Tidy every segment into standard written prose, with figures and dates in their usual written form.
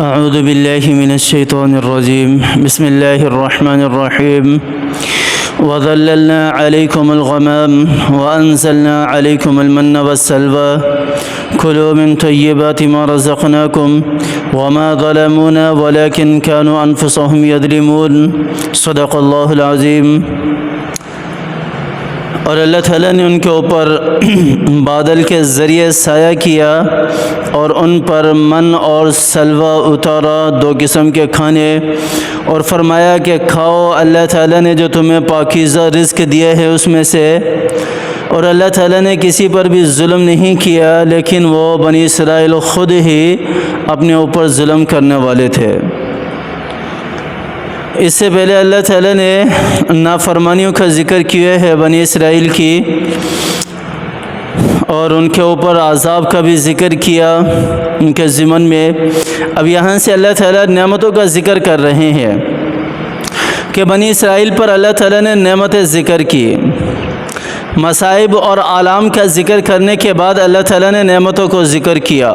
أعوذ بالله من الشيطان الرجيم بسم الله الرحمن الرحيم وظللنا عليكم الغمام وأنزلنا عليكم المن والسلوى كلوا من طيبات ما رزقناكم وما ظلمونا ولكن كانوا أنفسهم يظلمون صدق الله العظيم۔ اور اللہ تعالیٰ نے ان کے اوپر بادل کے ذریعے سایہ کیا اور ان پر من اور سلوہ اتارا، دو قسم کے کھانے، اور فرمایا کہ کھاؤ، اللہ تعالیٰ نے جو تمہیں پاکیزہ رزق دیا ہے اس میں سے۔ اور اللہ تعالیٰ نے کسی پر بھی ظلم نہیں کیا، لیکن وہ بنی اسرائیل خود ہی اپنے اوپر ظلم کرنے والے تھے۔ اس سے پہلے اللہ تعالیٰ نے نافرمانیوں کا ذکر کیا ہے بنی اسرائیل کی، اور ان کے اوپر عذاب کا بھی ذکر کیا ان کے ضمن میں۔ اب یہاں سے اللہ تعالیٰ نعمتوں کا ذکر کر رہے ہیں کہ بنی اسرائیل پر اللہ تعالیٰ نے نعمتیں ذکر کی۔ مصائب اور آلام کا ذکر کرنے کے بعد اللہ تعالیٰ نے نعمتوں کو ذکر کیا۔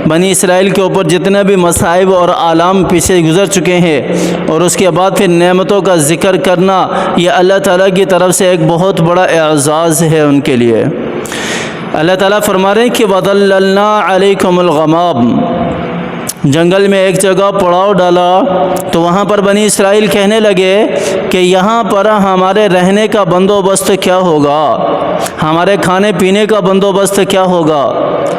بنی اسرائیل کے اوپر جتنے بھی مصائب اور آلام پیچھے گزر چکے ہیں، اور اس کے بعد پھر نعمتوں کا ذکر کرنا، یہ اللہ تعالیٰ کی طرف سے ایک بہت بڑا اعزاز ہے ان کے لیے۔ اللہ تعالیٰ فرما رہے ہیں کہ وَظَلَّلْنَا عَلَيْكُمُ الْغَمَامَ، جنگل میں ایک جگہ پڑاؤ ڈالا تو وہاں پر بنی اسرائیل کہنے لگے کہ یہاں پر ہمارے رہنے کا بندوبست کیا ہوگا، ہمارے کھانے پینے کا بندوبست کیا ہوگا؟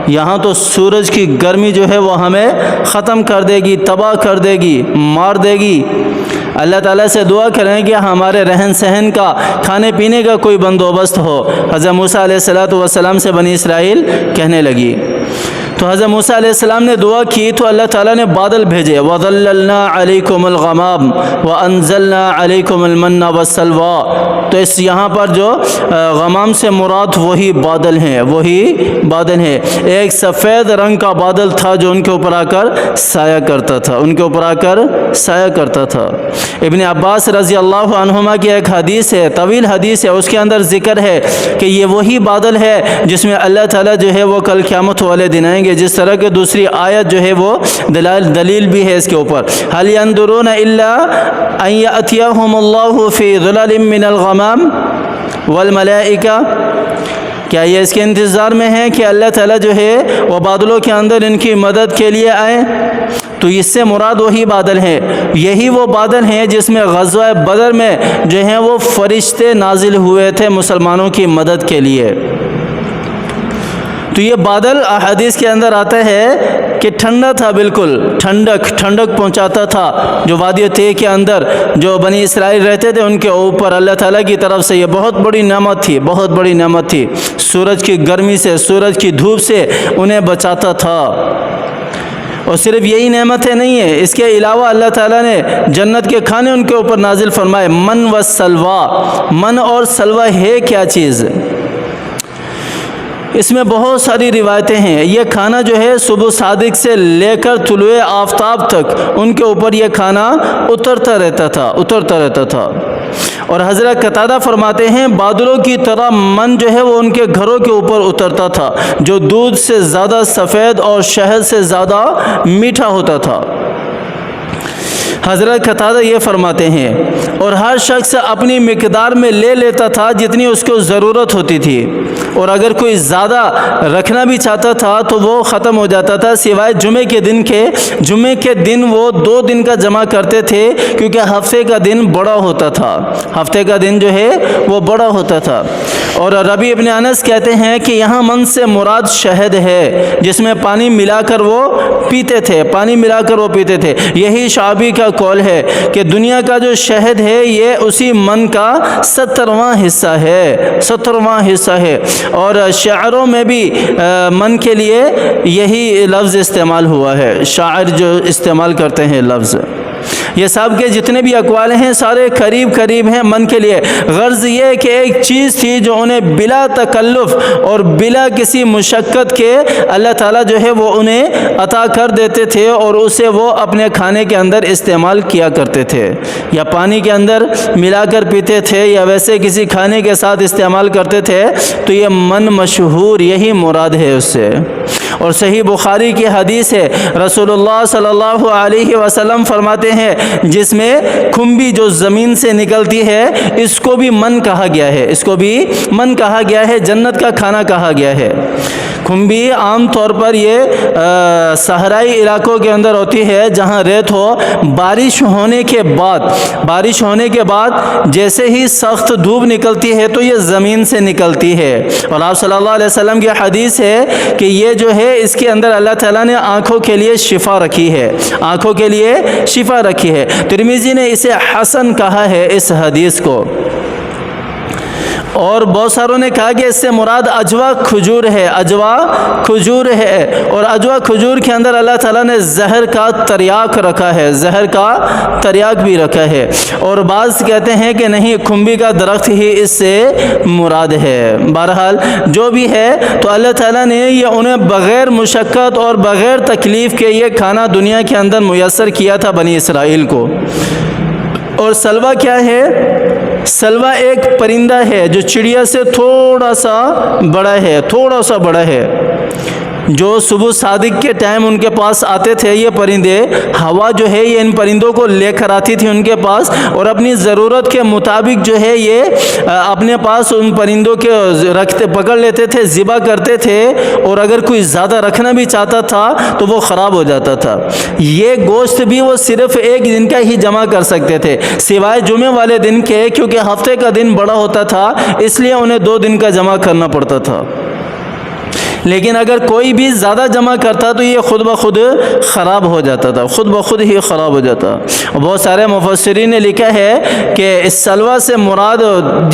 یہاں تو سورج کی گرمی جو ہے وہ ہمیں ختم کر دے گی، تباہ کر دے گی، مار دے گی۔ اللہ تعالیٰ سے دعا کریں کہ ہمارے رہن سہن کا، کھانے پینے کا کوئی بندوبست ہو۔ حضرت موسیٰ علیہ السلام سے بنی اسرائیل کہنے لگی، تو حضرت موسیٰ علیہ السلام نے دعا کی تو اللہ تعالیٰ نے بادل بھیجے، وَظَلَّلْنَا عَلَيْكُمُ الْغَمَامَ وَأَنزَلْنَا عَلَيْكُمُ الْمَنَّ وَالسَّلْوَىٰ۔ تو اس یہاں پر جو غمام سے مراد وہی بادل ہیں، وہی بادل ہیں۔ ایک سفید رنگ کا بادل تھا جو ان کے اوپر آ کر سایہ کرتا تھا، ان کے اوپر آ کر سایہ کرتا تھا۔ ابن عباس رضی اللہ عنہما کی ایک حدیث ہے، طویل حدیث ہے، اس کے اندر ذکر ہے کہ یہ وہی بادل ہے جس میں اللہ تعالیٰ جو ہے وہ کل قیامت والے دن آئیں گے، جس طرح کہ دوسری آیت جو ہے وہ دلیل بھی ہے اس کے اوپر۔ هل ينظرون الا ان ياتيهم الله في ظلال من الغمام والملائکہ، کیا یہ اس کے انتظار میں ہے کہ اللہ تعالیٰ جو ہے وہ بادلوں کے اندر ان کی مدد کے لیے آئے؟ تو اس سے مراد وہی بادل ہیں، یہی وہ بادل ہیں جس میں غزوہ بدر میں جو ہیں وہ فرشتے نازل ہوئے تھے مسلمانوں کی مدد کے لیے۔ تو یہ بادل احادیث کے اندر آتا ہے کہ ٹھنڈا تھا، بالکل ٹھنڈک پہنچاتا تھا، جو وادی طے کے اندر جو بنی اسرائیل رہتے تھے ان کے اوپر اللہ تعالیٰ کی طرف سے یہ بہت بڑی نعمت تھی، بہت بڑی نعمت تھی۔ سورج کی گرمی سے، سورج کی دھوپ سے انہیں بچاتا تھا۔ اور صرف یہی نعمتیں نہیں ہیں، اس کے علاوہ اللہ تعالیٰ نے جنت کے کھانے ان کے اوپر نازل فرمائے، من و سلوہ۔ من اور سلوہ ہے کیا چیز؟ اس میں بہت ساری روایتیں ہیں۔ یہ کھانا جو ہے صبح صادق سے لے کر طلوع آفتاب تک ان کے اوپر یہ کھانا اترتا رہتا تھا۔ اور حضرت قتادہ فرماتے ہیں بادلوں کی طرح من جو ہے وہ ان کے گھروں کے اوپر اترتا تھا، جو دودھ سے زیادہ سفید اور شہد سے زیادہ میٹھا ہوتا تھا۔ حضرت قتادہ یہ فرماتے ہیں، اور ہر شخص اپنی مقدار میں لے لیتا تھا جتنی اس کو ضرورت ہوتی تھی، اور اگر کوئی زیادہ رکھنا بھی چاہتا تھا تو وہ ختم ہو جاتا تھا، سوائے جمعے کے دن وہ 2 دن کا جمع کرتے تھے، کیونکہ ہفتے کا دن بڑا ہوتا تھا، ہفتے کا دن جو ہے وہ بڑا ہوتا تھا۔ اور ربیع ابن انس کہتے ہیں کہ یہاں من سے مراد شہد ہے، جس میں پانی ملا کر وہ پیتے تھے۔ یہی شعبی کا قول ہے کہ دنیا کا جو شہد ہے یہ اسی من کا 70واں حصہ ہے۔ اور شاعروں میں بھی من کے لیے یہی لفظ استعمال ہوا ہے، شاعر جو استعمال کرتے ہیں لفظ۔ یہ سب کے جتنے بھی اقوال ہیں سارے قریب ہیں من کے لیے۔ غرض یہ کہ ایک چیز تھی جو انہیں بلا تکلف اور بلا کسی مشقت کے اللہ تعالیٰ جو ہے وہ انہیں عطا کر دیتے تھے، اور اسے وہ اپنے کھانے کے اندر استعمال کیا کرتے تھے، یا پانی کے اندر ملا کر پیتے تھے، یا ویسے کسی کھانے کے ساتھ استعمال کرتے تھے، تو یہ من مشہور یہی مراد ہے اس سے۔ اور صحیح بخاری کی حدیث ہے، رسول اللہ صلی اللہ علیہ وسلم فرماتے ہیں جس میں کھمبی جو زمین سے نکلتی ہے اس کو بھی من کہا گیا ہے، اس کو بھی من کہا گیا ہے، جنت کا کھانا کہا گیا ہے۔ کھمبی عام طور پر یہ صحرائی علاقوں کے اندر ہوتی ہے جہاں ریت ہو۔ بارش ہونے کے بعد جیسے ہی سخت دھوپ نکلتی ہے تو یہ زمین سے نکلتی ہے، اور آپ صلی اللہ علیہ وسلم کی حدیث ہے کہ یہ جو ہے اس کے اندر اللہ تعالیٰ نے آنکھوں کے لیے شفا رکھی ہے، آنکھوں کے لیے شفا رکھی ہے۔ ترمذی نے اسے حسن کہا ہے اس حدیث کو، اور بہت ساروں نے کہا کہ اس سے مراد عجوا کھجور ہے، عجوا کھجور ہے، اور عجوا کھجور کے اندر اللہ تعالیٰ نے زہر کا تریاک رکھا ہے، زہر کا تریاک بھی رکھا ہے۔ اور بعض کہتے ہیں کہ نہیں، کھمبی کا درخت ہی اس سے مراد ہے۔ بہرحال جو بھی ہے تو اللہ تعالیٰ نے یہ انہیں بغیر مشقت اور بغیر تکلیف کے یہ کھانا دنیا کے اندر میسر کیا تھا بنی اسرائیل کو۔ اور سلوا کیا ہے؟ سلوا ایک پرندہ ہے جو چڑیا سے تھوڑا سا بڑا ہے، جو صبح صادق کے ٹائم ان کے پاس آتے تھے یہ پرندے، ہوا جو ہے یہ ان پرندوں کو لے کر آتی تھی ان کے پاس، اور اپنی ضرورت کے مطابق جو ہے یہ اپنے پاس ان پرندوں کے پکڑ لیتے تھے، ذبح کرتے تھے، اور اگر کوئی زیادہ رکھنا بھی چاہتا تھا تو وہ خراب ہو جاتا تھا۔ یہ گوشت بھی وہ صرف ایک دن کا ہی جمع کر سکتے تھے سوائے جمعے والے دن کے، کیونکہ ہفتے کا دن بڑا ہوتا تھا اس لیے انہیں 2 دن کا جمع کرنا پڑتا تھا۔ لیکن اگر کوئی بھی زیادہ جمع کرتا تو یہ خود بخود خراب ہو جاتا تھا، خود بخود ہی خراب ہو جاتا۔ اور بہت سارے مفسرین نے لکھا ہے کہ اس سلوا سے مراد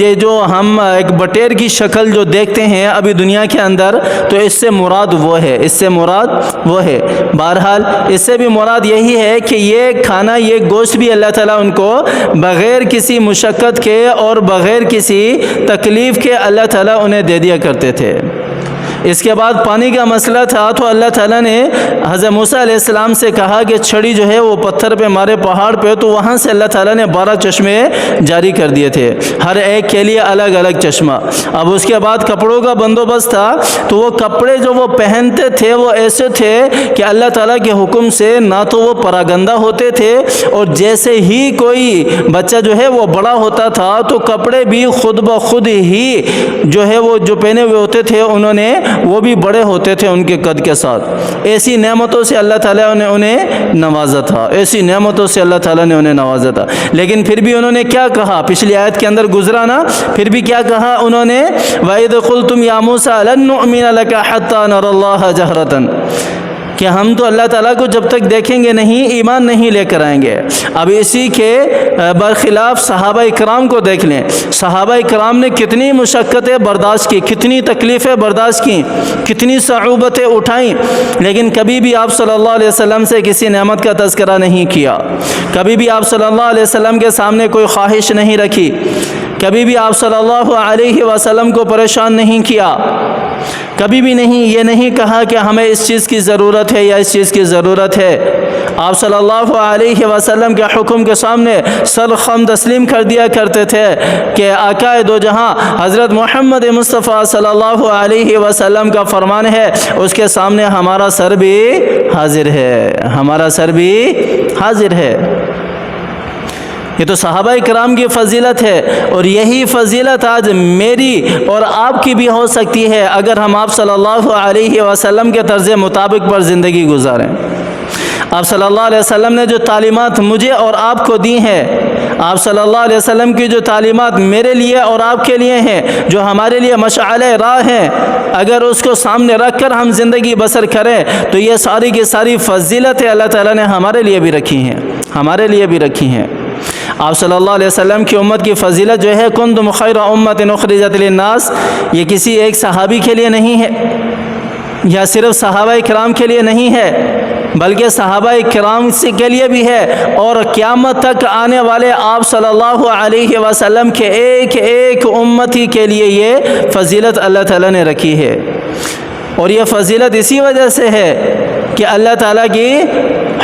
یہ جو ہم ایک بٹیر کی شکل جو دیکھتے ہیں ابھی دنیا کے اندر، تو اس سے مراد وہ ہے، اس سے مراد وہ ہے۔ بہرحال اس سے بھی مراد یہی ہے کہ یہ کھانا، یہ گوشت بھی اللہ تعالیٰ ان کو بغیر کسی مشقت کے اور بغیر کسی تکلیف کے اللہ تعالیٰ انہیں دے دیا کرتے تھے۔ اس کے بعد پانی کا مسئلہ تھا تو اللہ تعالیٰ نے حضرت موسیٰ علیہ السلام سے کہا کہ چھڑی جو ہے وہ پتھر پہ مارے پہاڑ پہ، تو وہاں سے اللہ تعالیٰ نے 12 چشمے جاری کر دیے تھے، ہر ایک کے لیے الگ الگ چشمہ۔ اب اس کے بعد کپڑوں کا بندوبست تھا، تو وہ کپڑے جو وہ پہنتے تھے وہ ایسے تھے کہ اللہ تعالیٰ کے حکم سے نہ تو وہ پراگندہ ہوتے تھے، اور جیسے ہی کوئی بچہ جو ہے وہ بڑا ہوتا تھا تو کپڑے بھی خود بخود ہی جو ہے وہ جو پہنے ہوئے ہوتے تھے انہوں نے وہ بھی بڑے ہوتے تھے ان کے قد کے ساتھ۔ ایسی نعمتوں سے اللہ تعالیٰ نے انہیں نوازا تھا، ایسی نعمتوں سے اللہ تعالیٰ نے انہیں نوازا تھا۔ لیکن پھر بھی انہوں نے کیا کہا؟ پچھلی آیت کے اندر گزرا نا، پھر بھی کیا کہا انہوں نے؟ وَإِذْ قُلْتُمْ يَا مُوسَىٰ لَن نُّؤْمِنَ لَكَ حَتَّىٰ نَرَى اللَّهَ جَهْرَةً، کہ ہم تو اللہ تعالیٰ کو جب تک دیکھیں گے نہیں ایمان نہیں لے کر آئیں گے۔ اب اسی کے برخلاف صحابہ اکرام کو دیکھ لیں، صحابہ اکرام نے کتنی مشقتیں برداشت کی، کتنی تکلیفیں برداشت کی، کتنی صعوبتیں اٹھائیں، لیکن کبھی بھی آپ صلی اللہ علیہ وسلم سے کسی نعمت کا تذکرہ نہیں کیا، کبھی بھی آپ صلی اللہ علیہ وسلم کے سامنے کوئی خواہش نہیں رکھی، کبھی بھی آپ صلی اللہ علیہ وسلم کو پریشان نہیں کیا، کبھی بھی نہیں یہ نہیں کہا کہ ہمیں اس چیز کی ضرورت ہے یا اس چیز کی ضرورت ہے۔ آپ صلی اللہ علیہ وسلم کے حکم کے سامنے سر خم تسلیم کر دیا کرتے تھے کہ آقا دو جہاں حضرت محمد مصطفیٰ صلی اللہ علیہ وسلم کا فرمان ہے، اس کے سامنے ہمارا سر بھی حاضر ہے، ہمارا سر بھی حاضر ہے۔ یہ تو صحابہ کرام کی فضیلت ہے، اور یہی فضیلت آج میری اور آپ کی بھی ہو سکتی ہے اگر ہم آپ صلی اللہ علیہ وسلم کے طرز مطابق پر زندگی گزاریں۔ آپ صلی اللہ علیہ وسلم نے جو تعلیمات مجھے اور آپ کو دی ہیں، آپ صلی اللہ علیہ وسلم کی جو تعلیمات میرے لیے اور آپ کے لیے ہیں، جو ہمارے لیے مشعل راہ ہیں، اگر اس کو سامنے رکھ کر ہم زندگی بسر کریں تو یہ ساری کی ساری فضیلتیں اللہ تعالیٰ نے ہمارے لیے بھی رکھی ہیں، ہمارے لیے بھی رکھی ہیں۔ آپ صلی اللہ علیہ وسلم کی امت کی فضیلت جو ہے کنتم خیر امت اخرجت للناس، یہ کسی ایک صحابی کے لیے نہیں ہے یا صرف صحابہ کرام کے لیے نہیں ہے، بلکہ صحابہ کرام کے لیے بھی ہے، اور قیامت تک آنے والے آپ صلی اللہ علیہ وسلم کے ایک ایک امتی کے لیے یہ فضیلت اللہ تعالیٰ نے رکھی ہے۔ اور یہ فضیلت اسی وجہ سے ہے کہ اللہ تعالیٰ کی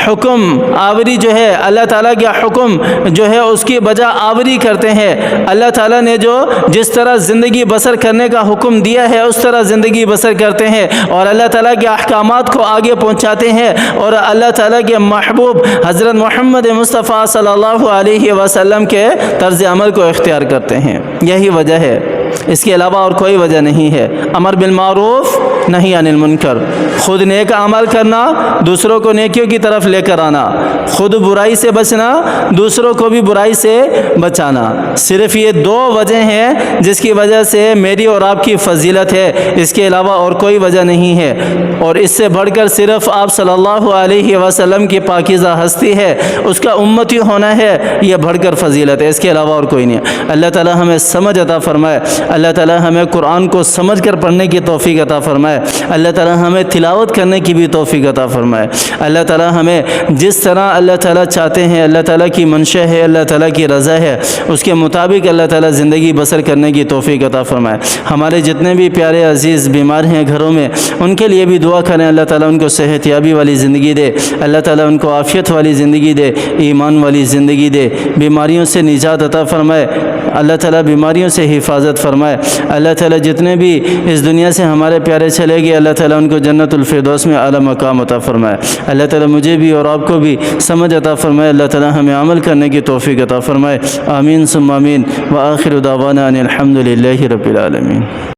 حکم آوری جو ہے اللہ تعالیٰ کا حکم جو ہے اس کی بجا آوری کرتے ہیں۔ اللہ تعالیٰ نے جو جس طرح زندگی بسر کرنے کا حکم دیا ہے اس طرح زندگی بسر کرتے ہیں اور اللہ تعالیٰ کے احکامات کو آگے پہنچاتے ہیں اور اللہ تعالیٰ کے محبوب حضرت محمد مصطفیٰ صلی اللہ علیہ وسلم کے طرز عمل کو اختیار کرتے ہیں۔ یہی وجہ ہے، اس کے علاوہ اور کوئی وجہ نہیں ہے۔ امر بالمعروف نہی عن المنکر، خود نیک عمل کرنا، دوسروں کو نیکیوں کی طرف لے کر آنا، خود برائی سے بچنا، دوسروں کو بھی برائی سے بچانا، صرف یہ دو وجہ ہیں جس کی وجہ سے میری اور آپ کی فضیلت ہے، اس کے علاوہ اور کوئی وجہ نہیں ہے۔ اور اس سے بڑھ کر صرف آپ صلی اللہ علیہ وسلم کی پاکیزہ ہستی ہے، اس کا امتی ہونا ہے، یہ بڑھ کر فضیلت ہے، اس کے علاوہ اور کوئی نہیں ہے۔ اللہ تعالی ہمیں سمجھ عطا فرمائے، اللہ تعالی ہمیں قرآن کو سمجھ کر پڑھنے کی توفیق عطا فرمائے، اللہ تعالی ہمیں تلاوت کرنے کی بھی توفیق عطا فرمائے، اللہ تعالی ہمیں جس طرح اللہ تعالی چاہتے ہیں، اللہ تعالی کی منشا ہے، اللہ تعالی کی رضا ہے، اس کے مطابق اللہ تعالی زندگی بسر کرنے کی توفیق عطا فرمائے۔ ہمارے جتنے بھی پیارے عزیز بیمار ہیں گھروں میں، ان کے لیے بھی دعا کریں، اللہ تعالی ان کو صحت یابی والی زندگی دے، اللہ تعالی ان کو عافیت والی زندگی دے، ایمان والی زندگی دے، بیماریوں سے نجات عطا فرمائے، اللہ تعالی بیماریوں سے حفاظت فرمائے، اللہ تعالی جتنے بھی اس دنیا سے ہمارے پیارے چلے گئے، اللہ تعالی ان کو جنت الفردوس میں اعلیٰ مقام عطا فرمائے، اللہ تعالی مجھے بھی اور آپ کو بھی سمجھ عطا فرمائے، اللہ تعالی ہمیں عمل کرنے کی توفیق عطا فرمائے، آمین ثم آمین، وآخر دعوانا ان الحمد للہ رب العالمین۔